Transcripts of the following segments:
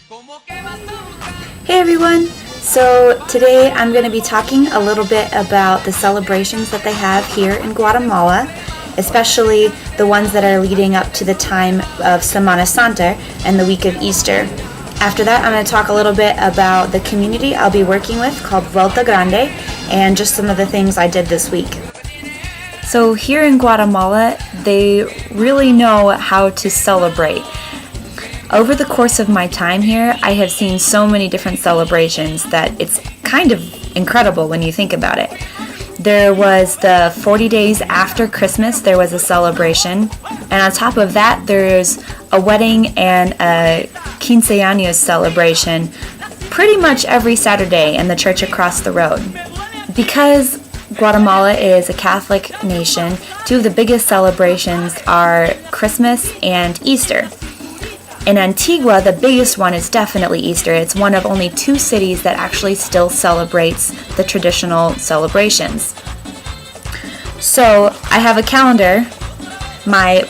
Hey everyone! So today I'm going to be talking a little bit about the celebrations that they have here in Guatemala, especially the ones that are leading up to the time of Semana Santa and the week of Easter. After that, I'm going to talk a little bit about the community I'll be working with called Vuelta Grande and just some of the things I did this week. So here in Guatemala, they really know how to celebrate. Over the course of my time here, I have seen so many different celebrations that it's kind of incredible when you think about it. There was the 40 days after Christmas, there was a celebration. And on top of that, there's a wedding and a quinceaños celebration pretty much every Saturday in the church across the road. Because Guatemala is a Catholic nation, two of the biggest celebrations are Christmas and Easter. In Antigua, the biggest one is definitely Easter. It's one of only two cities that actually still celebrates the traditional celebrations. So I have a calendar my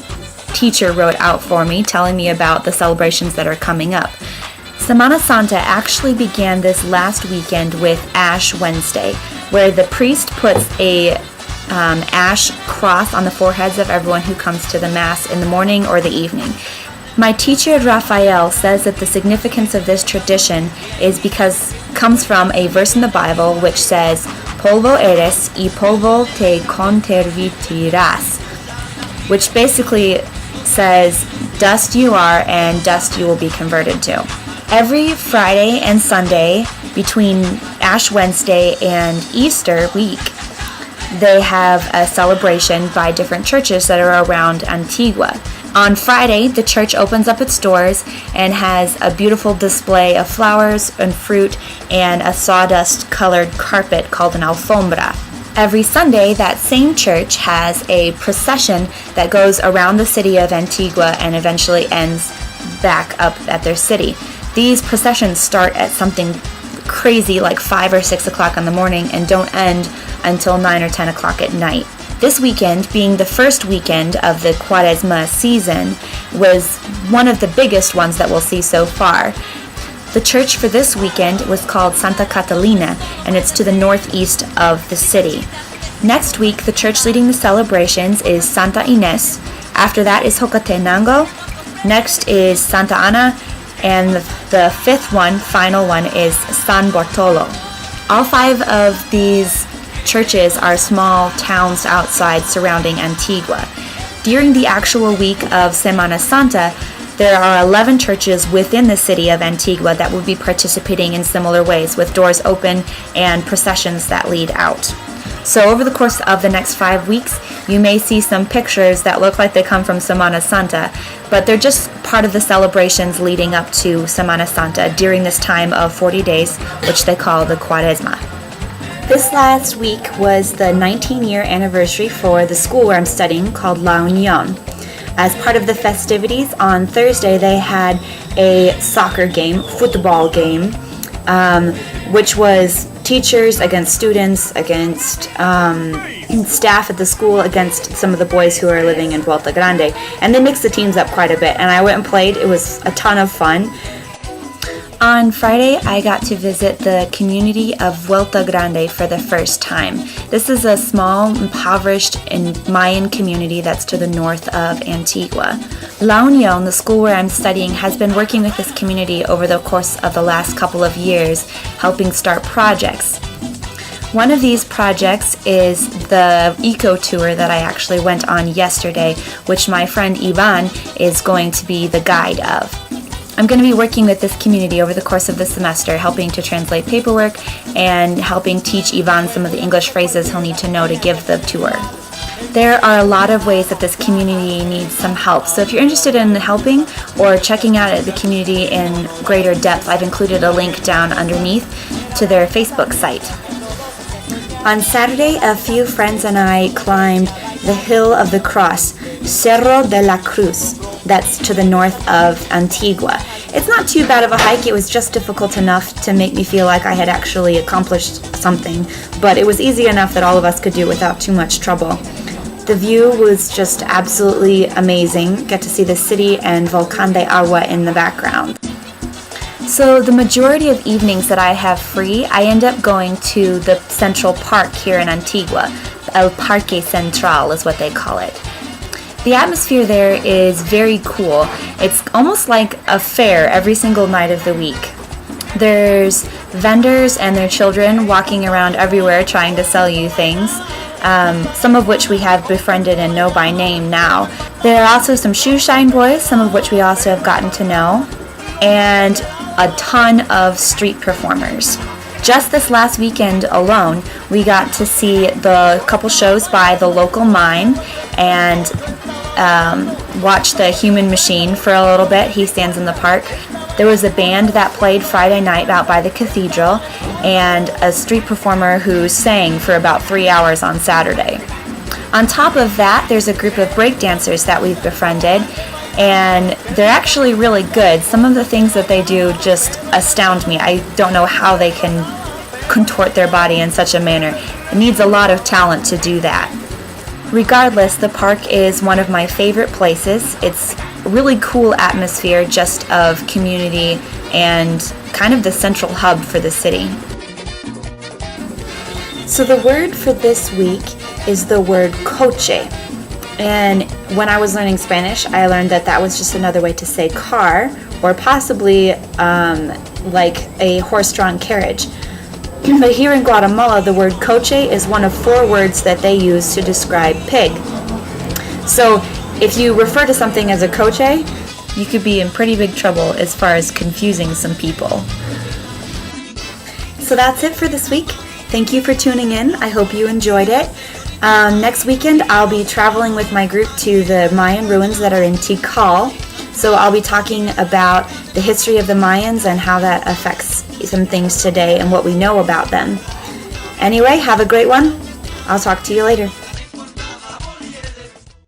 teacher wrote out for me telling me about the celebrations that are coming up. Semana Santa actually began this last weekend with Ash Wednesday, where the priest puts a ash cross on the foreheads of everyone who comes to the Mass in the morning or the evening. My teacher, Rafael, says that the significance of this tradition comes from a verse in the Bible which says, "Polvo eres y polvo te convertirás," which basically says, dust you are and dust you will be converted to. Every Friday and Sunday between Ash Wednesday and Easter week, they have a celebration by different churches that are around Antigua. On Friday, the church opens up its doors and has a beautiful display of flowers and fruit and a sawdust-colored carpet called an alfombra. Every Sunday, that same church has a procession that goes around the city of Antigua and eventually ends back up at their city. These processions start at something crazy like 5 or 6 o'clock in the morning and don't end until 9 or 10 o'clock at night. This weekend, being the first weekend of the Cuaresma season, was one of the biggest ones that we'll see so far. The church for this weekend was called Santa Catalina, and it's to the northeast of the city. Next week, the church leading the celebrations is Santa Ines. After that is Hocotenango. Next is Santa Ana, and the fifth one, final one, is San Bartolo. All 5 of these churches are small towns outside surrounding Antigua. During the actual week of Semana Santa, there are 11 churches within the city of Antigua that will be participating in similar ways with doors open and processions that lead out. So over the course of the next 5 weeks, you may see some pictures that look like they come from Semana Santa, but they're just part of the celebrations leading up to Semana Santa during this time of 40 days, which they call the Cuaresma. This last week was the 19-year anniversary for the school where I'm studying called La Unión. As part of the festivities, on Thursday they had a soccer game, football game, which was teachers against students, against staff at the school, against some of the boys who are living in Vuelta Grande. And they mixed the teams up quite a bit, and I went and played. It was a ton of fun. On Friday, I got to visit the community of Vuelta Grande for the first time. This is a small, impoverished and Mayan community that's to the north of Antigua. La Unión, the school where I'm studying, has been working with this community over the course of the last couple of years, helping start projects. One of these projects is the eco tour that I actually went on yesterday, which my friend Ivan is going to be the guide of. I'm going to be working with this community over the course of the semester, helping to translate paperwork and helping teach Ivan some of the English phrases he'll need to know to give the tour. There are a lot of ways that this community needs some help, so if you're interested in helping or checking out the community in greater depth, I've included a link down underneath to their Facebook site. On Saturday, a few friends and I climbed the Hill of the Cross, Cerro de la Cruz. That's to the north of Antigua. It's not too bad of a hike. It was just difficult enough to make me feel like I had actually accomplished something, but it was easy enough that all of us could do without too much trouble. The view was just absolutely amazing. Get to see the city and Volcán de Agua in the background. So the majority of evenings that I have free, I end up going to the Central Park here in Antigua. El Parque Central is what they call it. The atmosphere there is very cool. It's almost like a fair every single night of the week. There's vendors and their children walking around everywhere trying to sell you things, some of which we have befriended and know by name now. There are also some shoe shine boys, some of which we also have gotten to know, and a ton of street performers. Just this last weekend alone, we got to see the couple shows by the local mine and watch the Human Machine for a little bit. He stands in the park. There was a band that played Friday night out by the cathedral, and a street performer who sang for about 3 hours on Saturday. On top of that, there's a group of breakdancers that we've befriended, and they're actually really good. Some of the things that they do just astound me. I don't know how they can contort their body in such a manner. It needs a lot of talent to do that. Regardless, the park is one of my favorite places. It's a really cool atmosphere just of community and kind of the central hub for the city. So the word for this week is the word coche. And when I was learning Spanish, I learned that that was just another way to say car, or possibly like a horse-drawn carriage. But here in Guatemala, the word coche is one of 4 words that they use to describe pig. So if you refer to something as a coche, you could be in pretty big trouble as far as confusing some people. So that's it for this week. Thank you for tuning in. I hope you enjoyed it. Next weekend, I'll be traveling with my group to the Mayan ruins that are in Tikal. So I'll be talking about the history of the Mayans and how that affects some things today and what we know about them. Anyway, have a great one. I'll talk to you later.